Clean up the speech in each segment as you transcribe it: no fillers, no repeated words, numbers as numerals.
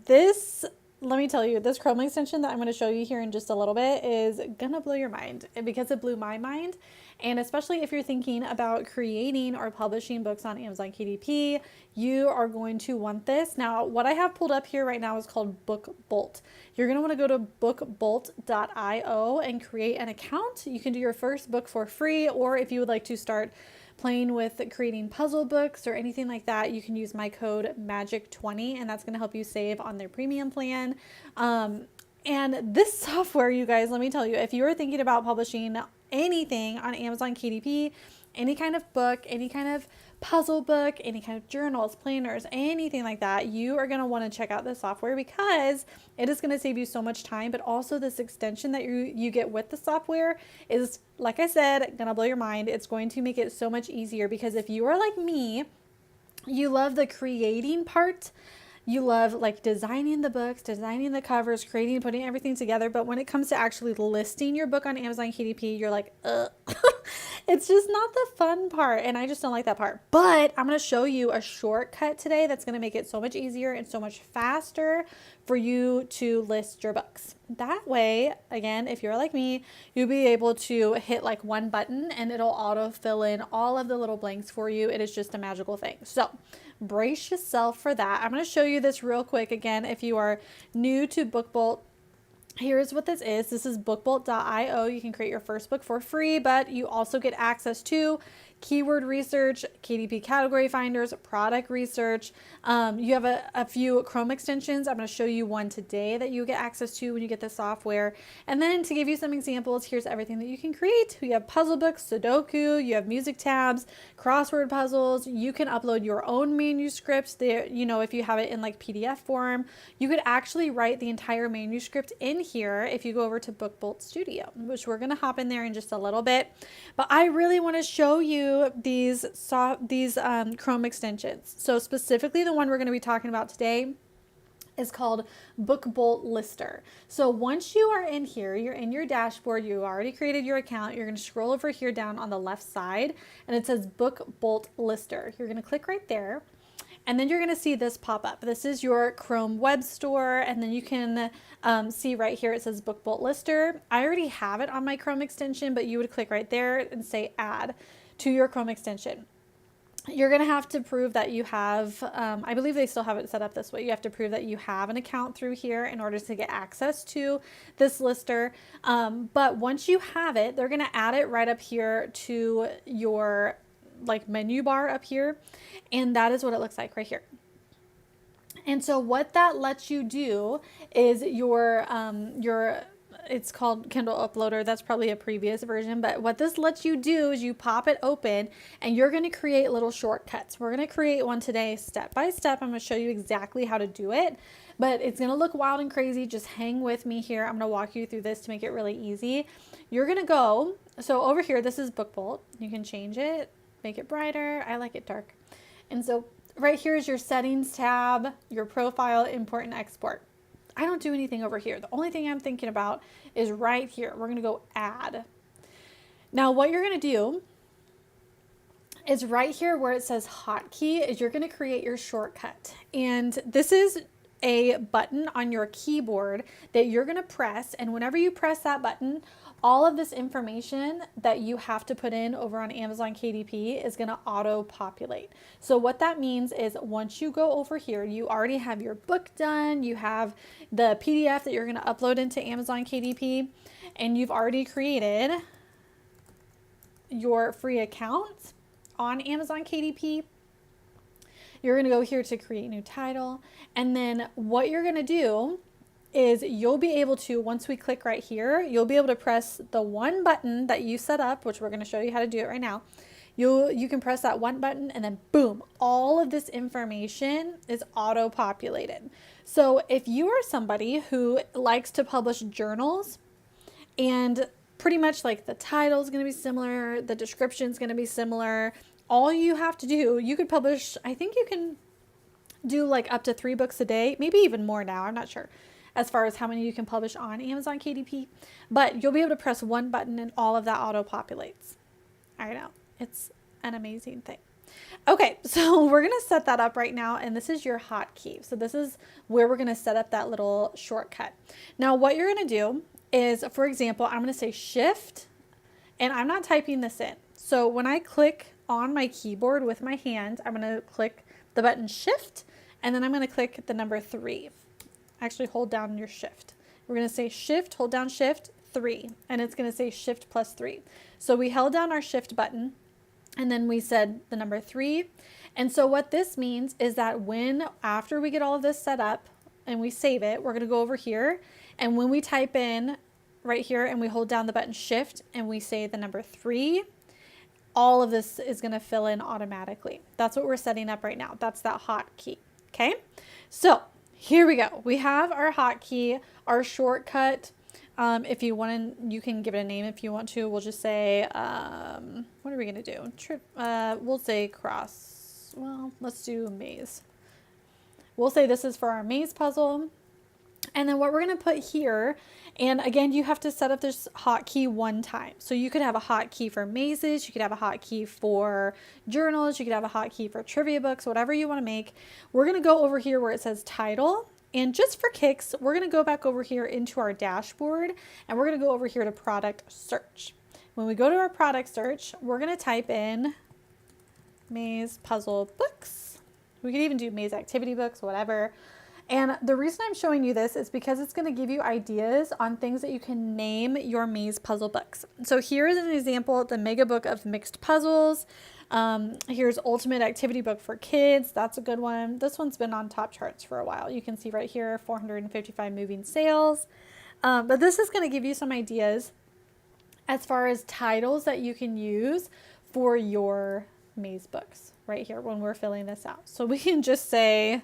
This, let me tell you, this Chrome extension that I'm going to show you here in just a little bit is gonna blow your mind because it blew my mind. And especially if you're thinking about creating or publishing books on Amazon KDP, you are going to want this. Now, what I have pulled up here right now is called BookBolt. You're going to want to go to bookbolt.io and create an account. You can do your first book for free, or if you would like to start playing with creating puzzle books or anything like that, you can use my code MAGIC20, and that's going to help you save on their premium plan. And this software, you guys, let me tell you, if you are thinking about publishing anything on Amazon KDP, any kind of book, any kind of puzzle book, any kind of journals, planners, anything like that, you are going to want to check out this software because it is going to save you so much time. But also this extension that you get with the software is, like I said, going to blow your mind. It's going to make it so much easier because if you are like me, you love the creating part. You love like designing the books, designing the covers, creating, putting everything together. But when it comes to actually listing your book on Amazon KDP, you're like, it's just not the fun part. And I just don't like that part. But I'm going to show you a shortcut today that's going to make it so much easier and so much faster for you to list your books. That way, again, if you're like me, you'll be able to hit like one button and it'll auto fill in all of the little blanks for you. It is just a magical thing. So brace yourself for that. I'm going to show you this real quick again. If you are new to BookBolt, here's what this is. This is bookbolt.io. You can create your first book for free, but you also get access to keyword research, KDP category finders, product research. You have a few Chrome extensions. I'm going to show you one today that you get access to when you get the software. And then to give you some examples, here's everything that you can create. You have puzzle books, Sudoku, you have music tabs, crossword puzzles. You can upload your own manuscripts there. You know, if you have it in like PDF form, you could actually write the entire manuscript in here if you go over to BookBolt Studio, which we're going to hop in there in just a little bit. But I really want to show you these Chrome extensions. So specifically the one we're going to be talking about today is called BookBolt Lister. So once you are in here, you're in your dashboard, you already created your account, you're going to scroll over here down on the left side and it says BookBolt Lister. You're going to click right there. And then you're going to see this pop up. This is your Chrome web store. And then you can see right here, it says BookBolt Lister. I already have it on my Chrome extension, but you would click right there and say add to your Chrome extension. You're going to have to prove that you have, I believe they still have it set up this way. You have to prove that you have an account through here in order to get access to this lister. But once you have it, they're going to add it right up here to your like menu bar up here. And that is what it looks like right here. And so what that lets you do is your it's called Kindle Uploader. That's probably a previous version, but what this lets you do is you pop it open and you're going to create little shortcuts. We're going to create one today step by step. I'm going to show you exactly how to do it, but it's going to look wild and crazy. Just hang with me here. I'm going to walk you through this to make it really easy. You're going to go, so over here, this is BookBolt. You can change it, make it brighter. I like it dark. And so right here is your settings tab, your profile, import and export. I don't do anything over here. The only thing I'm thinking about is right here. We're going to go add. Now what you're going to do is right here where it says hotkey is you're going to create your shortcut. And this is a button on your keyboard that you're going to press. And whenever you press that button, all of this information that you have to put in over on Amazon KDP is going to auto populate. So what that means is once you go over here, you already have your book done, you have the PDF that you're going to upload into Amazon KDP, and you've already created your free account on Amazon KDP. You're going to go here to create new title. And then what you're going to do is you'll be able to, once we click right here, you'll be able to press the one button that you set up, which we're going to show you how to do it right now. You can press that one button and then boom, all of this information is auto populated. So if you are somebody who likes to publish journals and pretty much like the title is going to be similar, the description is going to be similar, all you have to do, you could publish, I think you can do like up to 3 books a day, maybe even more now, I'm not sure as far as how many you can publish on Amazon KDP, but you'll be able to press one button and all of that auto populates. I know, it's an amazing thing. Okay, so we're gonna set that up right now, and this is your hotkey. So this is where we're gonna set up that little shortcut. Now what you're gonna do is, for example, I'm gonna say shift, and I'm not typing this in. So when I click on my keyboard with my hand, I'm gonna click the button shift, and then I'm gonna click the number 3. Actually hold down your shift. We're gonna say shift, hold down shift, 3, and it's gonna say shift plus 3. So we held down our shift button, and then we said the number 3. And so what this means is that after we get all of this set up and we save it, we're gonna go over here, and when we type in right here and we hold down the button shift and we say the number 3, all of this is gonna fill in automatically. That's what we're setting up right now. That's that hotkey, okay? So here we go. We have our hotkey, our shortcut. If you want to, you can give it a name if you want to. We'll just say, what are we going to do? We'll say cross. Well, let's do maze. We'll say this is for our maze puzzle. And then what we're going to put here, and again, you have to set up this hotkey one time. So you could have a hotkey for mazes. You could have a hotkey for journals. You could have a hotkey for trivia books, whatever you want to make. We're going to go over here where it says title. And just for kicks, we're going to go back over here into our dashboard, and we're going to go over here to product search. When we go to our product search, we're going to type in maze puzzle books. We could even do maze activity books, whatever. And the reason I'm showing you this is because it's going to give you ideas on things that you can name your maze puzzle books. So here is an example, the Mega Book of Mixed Puzzles. Here's Ultimate Activity Book for Kids. That's a good one. This one's been on top charts for a while. You can see right here, 455 moving sales. But this is going to give you some ideas as far as titles that you can use for your maze books right here when we're filling this out. So we can just say,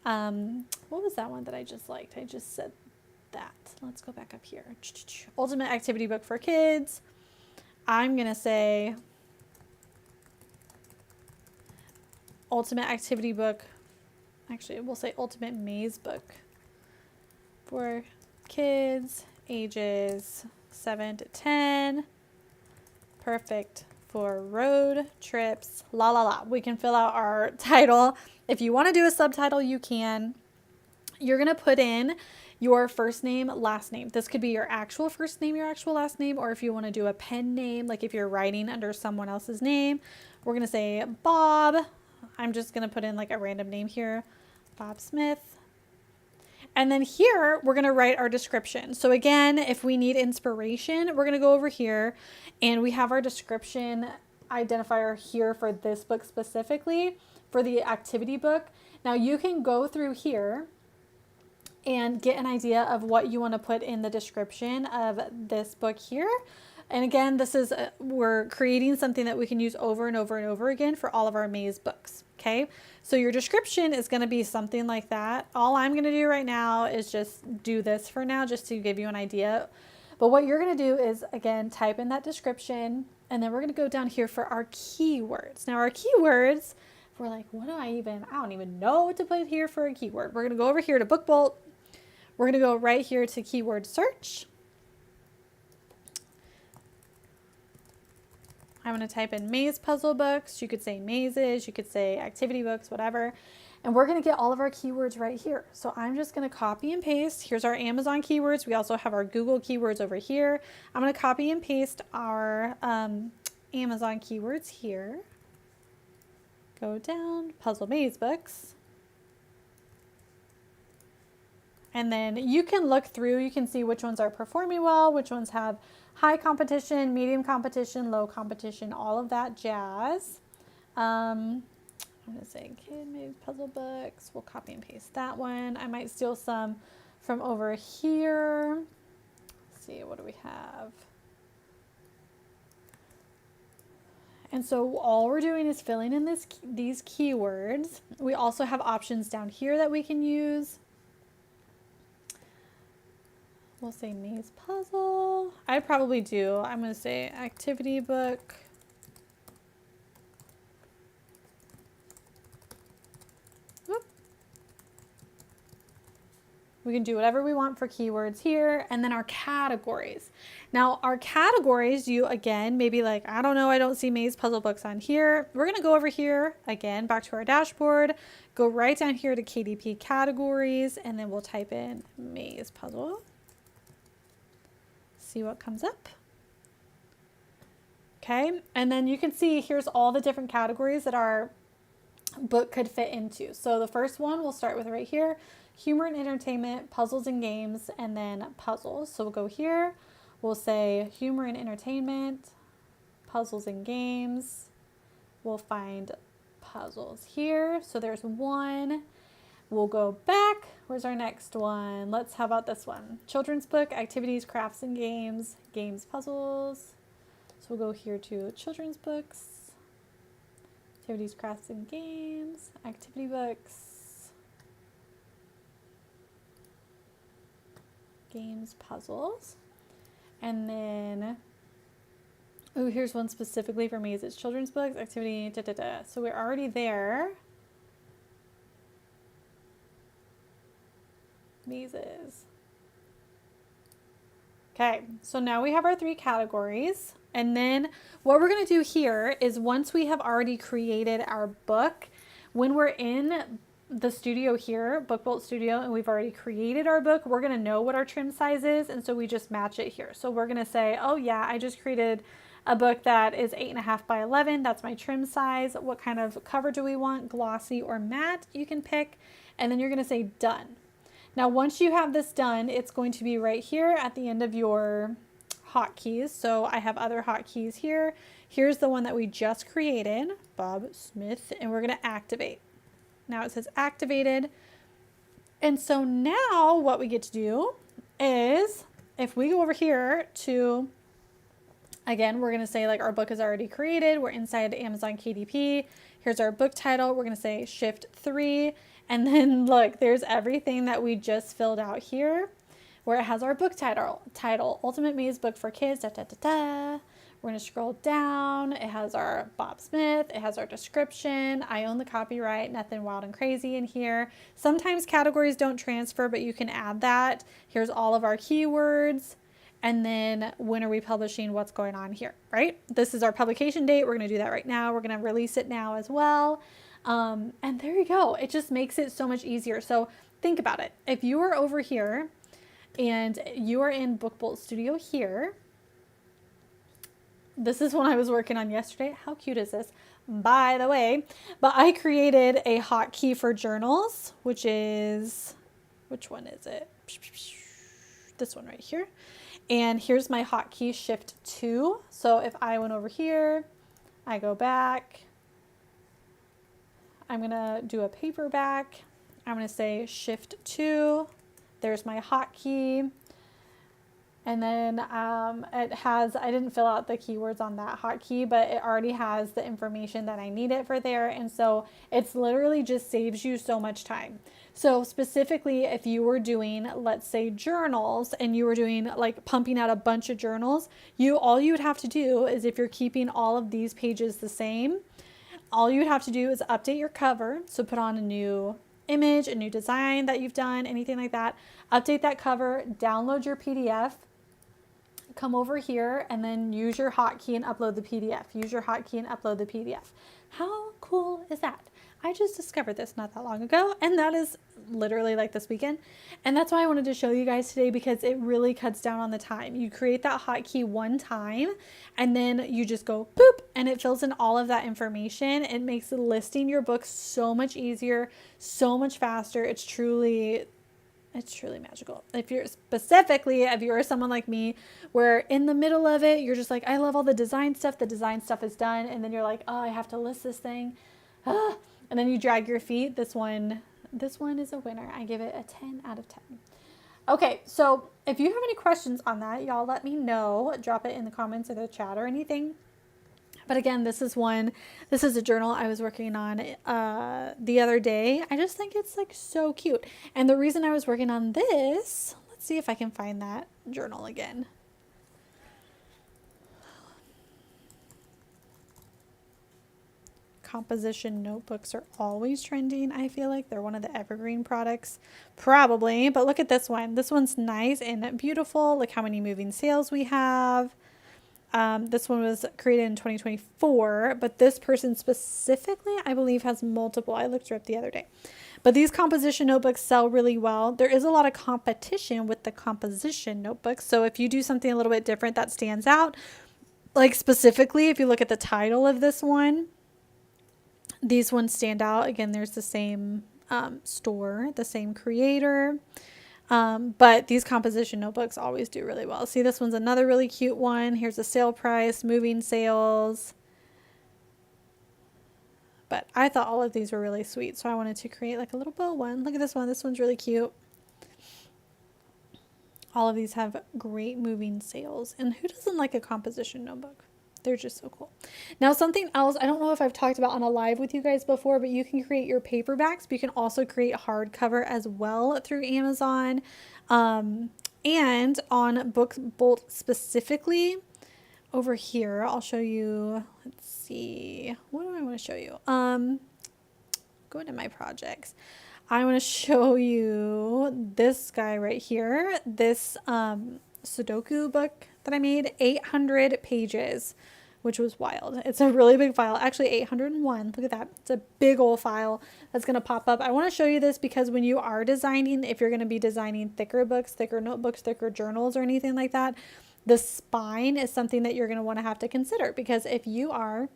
what was that one that I just liked? I just said that. Let's go back up here. Ultimate Activity Book for Kids. I'm going to say Ultimate Activity Book. Actually, we'll say Ultimate Maze Book for kids ages 7 to 10. Perfect for road trips. La la la. We can fill out our title. If you want to do a subtitle, you can. You're going to put in your first name, last name. This could be your actual first name, your actual last name, or if you want to do a pen name, like if you're writing under someone else's name, we're going to say Bob. I'm just going to put in like a random name here, Bob Smith. And then here, we're going to write our description. So again, if we need inspiration, we're going to go over here and we have our description identifier here for this book specifically, for the activity book. Now you can go through here and get an idea of what you want to put in the description of this book here. And again, this is, we're creating something that we can use over and over and over again for all of our maze books. Okay. So your description is going to be something like that. All I'm going to do right now is just do this for now, just to give you an idea. But what you're going to do is, again, type in that description, and then we're going to go down here for our keywords. Now our keywords, we're like, I don't even know what to put here for a keyword. We're going to go over here to Book Bolt. We're going to go right here to keyword search. I'm going to type in maze puzzle books. You could say mazes, you could say activity books, whatever. And we're going to get all of our keywords right here. So I'm just going to copy and paste. Here's our Amazon keywords. We also have our Google keywords over here. I'm going to copy and paste our Amazon keywords here. Go down, puzzle maze books. And then you can look through, you can see which ones are performing well, which ones have high competition, medium competition, low competition, all of that jazz. I'm going to say kid maze puzzle books. We'll copy and paste that one. I might steal some from over here. Let's see, what do we have? And so all we're doing is filling in these keywords. We also have options down here that we can use. We'll say maze puzzle. I probably do. I'm going to say activity book. Whoop. We can do whatever we want for keywords here. And then our categories. Now our categories, you again, maybe like, I don't know, I don't see Maze puzzle books on here. We're going to go over here again, back to our dashboard, go right down here to KDP categories, and then we'll type in Maze puzzle. See what comes up. Okay. And then you can see here's all the different categories that our book could fit into. So the first one we'll start with right here. Humor and entertainment, puzzles and games, and then puzzles. So we'll go here, we'll say humor and entertainment, puzzles and games. We'll find puzzles here. So there's one. We'll go back. Where's our next one? How about this one? Children's book, activities, crafts and games, games, puzzles. So we'll go here to children's books, activities, crafts and games, activity books, games, puzzles. And then, oh, here's one specifically for Maze. It's children's books, activity, da, da, da. So we're already there. Mazes. Okay, so now we have our 3 categories. And then what we're going to do here is once we have already created our book, when we're in the studio here, BookBolt Studio, and we've already created our book, we're going to know what our trim size is. And so we just match it here. So we're going to say, oh yeah, I just created a book that is 8.5 by 11. That's my trim size. What kind of cover do we want? Glossy or matte? You can pick. And then you're going to say done. Now, once you have this done, it's going to be right here at the end of your hotkeys. So I have other hotkeys here. Here's the one that we just created, Bob Smith, and we're going to activate. Now it says activated. And so now what we get to do is if we go over here to, again, we're going to say like our book is already created. We're inside Amazon KDP. Here's our book title. We're going to say Shift 3. And then look, there's everything that we just filled out here where it has our book title, Ultimate Maze Book for Kids, da, da, da, da. We're going to scroll down. It has our Bob Smith. It has our description. I own the copyright, nothing wild and crazy in here. Sometimes categories don't transfer, but you can add that. Here's all of our keywords. And then when are we publishing, what's going on here, right? This is our publication date. We're going to do that right now. We're going to release it now as well. And there you go. It just makes it so much easier. So think about it. If you are over here and you are in BookBolt Studio here, this is one I was working on yesterday. How cute is this? By the way, but I created a hotkey for journals, which is, which one is it? This one right here. And here's my hotkey, Shift 2. So if I went over here, I go back, I'm going to do a paperback. I'm going to say Shift 2. There's my hotkey. And then it has, I didn't fill out the keywords on that hotkey, but it already has the information that I need it for there. And so it's literally just saves you so much time. So specifically, if you were doing, let's say journals, and you were doing like pumping out a bunch of journals, all you would have to do is, if you're keeping all of these pages the same, all you would have to do is update your cover. So put on a new image, a new design that you've done, anything like that, update that cover, download your PDF, come over here, and then use your hotkey and upload the PDF. Use your hotkey and upload the PDF. How cool is that? I just discovered this not that long ago, and that is literally like this weekend. And that's why I wanted to show you guys today, because it really cuts down on the time. You create that hotkey one time, and then you just go boop, and it fills in all of that information. It makes listing your book so much easier, so much faster. It's truly magical. If you're someone like me, where in the middle of it, you're just like, I love all the design stuff is done. And then you're like, oh, I have to list this thing. And then you drag your feet. This one is a winner. I give it a 10 out of 10. Okay. So if you have any questions on that, y'all let me know. Drop it in the comments or the chat or anything. But again, this is a journal I was working on the other day. I just think it's like so cute. And the reason I was working on this, let's see if I can find that journal again. composition notebooks are always trending. I feel like they're one of the evergreen products, probably. But look at this one. This one's nice and beautiful. Look how many moving sales we have. This one was created in 2024, but this person specifically, I believe, has multiple. I looked her up the other day. But these composition notebooks sell really well. There is a lot of competition with the composition notebooks. So if you do something a little bit different that stands out, like specifically, if you look at the title of this one, these ones stand out. Again, there's the same store, the same creator. But these composition notebooks always do really well. See, this one's another really cute one. Here's the sale price, moving sales. But I thought all of these were really sweet, so I wanted to create like a little bow one. Look at this one. This one's really cute. All of these have great moving sales. And who doesn't like a composition notebook? They're just so cool. Now, something else, I don't know if I've talked about on a live with you guys before, but you can create your paperbacks, but you can also create hardcover as well through Amazon. And on BookBolt specifically, over here, I'll show you, let's see, what do I want to show you? Go into my projects. I want to show you this guy right here, this Sudoku book that I made, 800 pages, which was wild. It's a really big file, actually 801. Look at that. It's a big old file that's going to pop up. I want to show you this because when you are designing, if you're going to be designing thicker books, thicker notebooks, thicker journals, or anything like that, the spine is something that you're going to have to consider, because if you are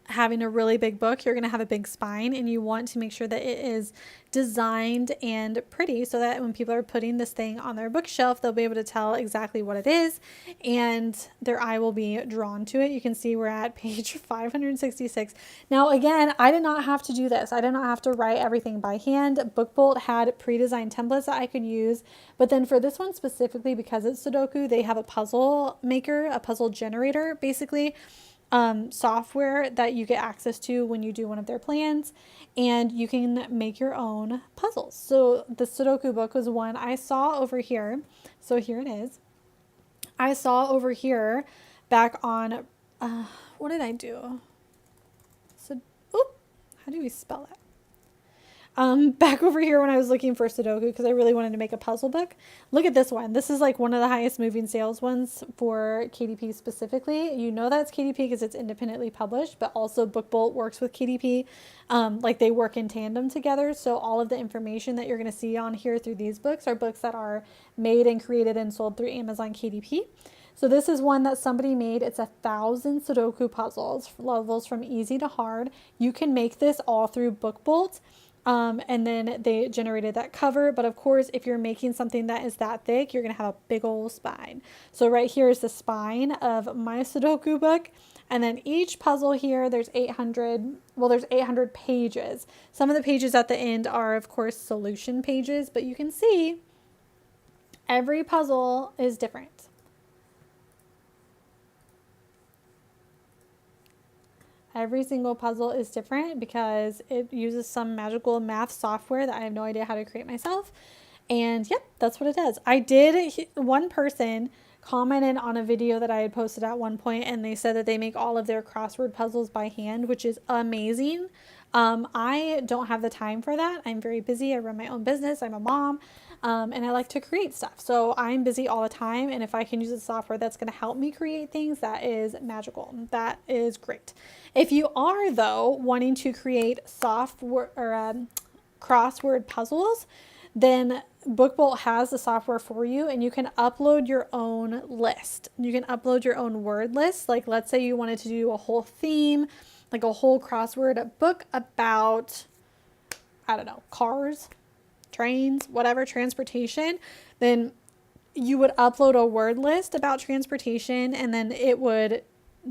having a really big book, you're going to have a big spine, and you want to make sure that it is designed and pretty so that when people are putting this thing on their bookshelf, they'll be able to tell exactly what it is and their eye will be drawn to it. You can see we're at page 566. Now, again, I did not have to do this. I did not have to write everything by hand. BookBolt had pre-designed templates that I could use, but then for this one specifically, because it's Sudoku, they have a puzzle maker, a puzzle generator, basically, software that you get access to when you do one of their plans, and you can make your own puzzles. So the Sudoku book was one I saw over here. So here it is. I saw over here back on, what did I do? So, oop, how do we spell that? Back over here when I was looking for Sudoku, because I really wanted to make a puzzle book. Look at this one. This is like one of the highest moving sales ones for KDP specifically. You know that's KDP because it's independently published, but also BookBolt works with KDP. Like they work in tandem together. So all of the information that you're going to see on here through these books are books that are made and created and sold through Amazon KDP. So this is one that somebody made. It's 1,000 Sudoku puzzles, levels from easy to hard. You can make this all through BookBolt. And then they generated that cover. But of course, if you're making something that is that thick, you're going to have a big old spine. So right here is the spine of my Sudoku book. And then each puzzle here, there's 800 pages. Some of the pages at the end are, of course, solution pages, but you can see every puzzle is different. Every single puzzle is different because it uses some magical math software that I have no idea how to create myself. And yep, that's what it does. One person commented on a video that I had posted at one point, and they said that they make all of their crossword puzzles by hand, which is amazing. I don't have the time for that. I'm very busy. I run my own business. I'm a mom. And I like to create stuff. So I'm busy all the time. And if I can use a software that's going to help me create things, that is magical. That is great. If you are, though, wanting to create software or crossword puzzles, then BookBolt has the software for you, and you can upload your own list. You can upload your own word list. Like, let's say you wanted to do a whole theme, like a whole crossword book about, I don't know, cars, trains, whatever, transportation. Then you would upload a word list about transportation, and then it would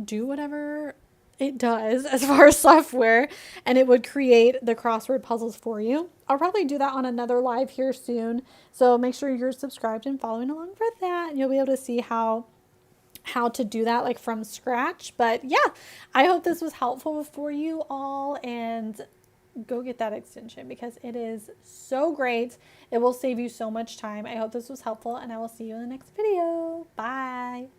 do whatever it does as far as software, and it would create the crossword puzzles for you. I'll probably do that on another live here soon, so make sure you're subscribed and following along for that, and you'll be able to see how to do that like from scratch. But yeah, I hope this was helpful for you all, and go get that extension because it is so great. It will save you so much time. I hope this was helpful, and I will see you in the next video. Bye.